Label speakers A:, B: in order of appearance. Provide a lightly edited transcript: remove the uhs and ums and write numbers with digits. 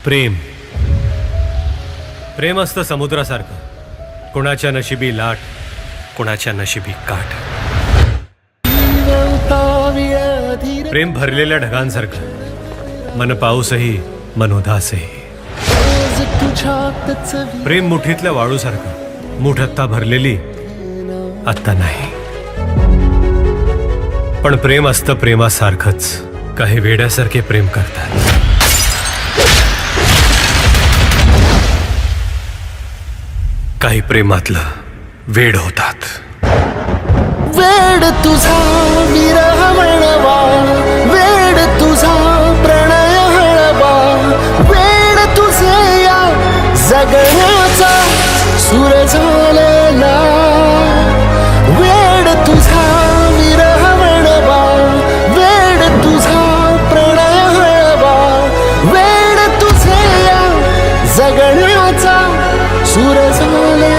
A: प्रेम प्रेम असतं समुद्रासारखं, कोणाच्या नशिबी लाट, कोणाच्या नशिबी काठ. प्रेम भरलेल्या ढगांसारखं, मन पाऊसही मन उदासही. प्रेम मुठीतल्या वाळूसारखं, मुठ आत्ता भरलेली आत्ता नाही. पण प्रेम असतं प्रेमासारखंच, काही वेड्यासारखे प्रेम करतात. काही प्रेमातलं वेड होतात.
B: वेड तुझा विरह म्हणवा, वेड तुझा प्रणय हळवा, वेड तुझे या जगण्याचा सूर झालेला. वेड तुझा विरह म्हणवा, वेड तुझा प्रणय हळवा, वेड तुझे या जगण्याचा सूर झालेला.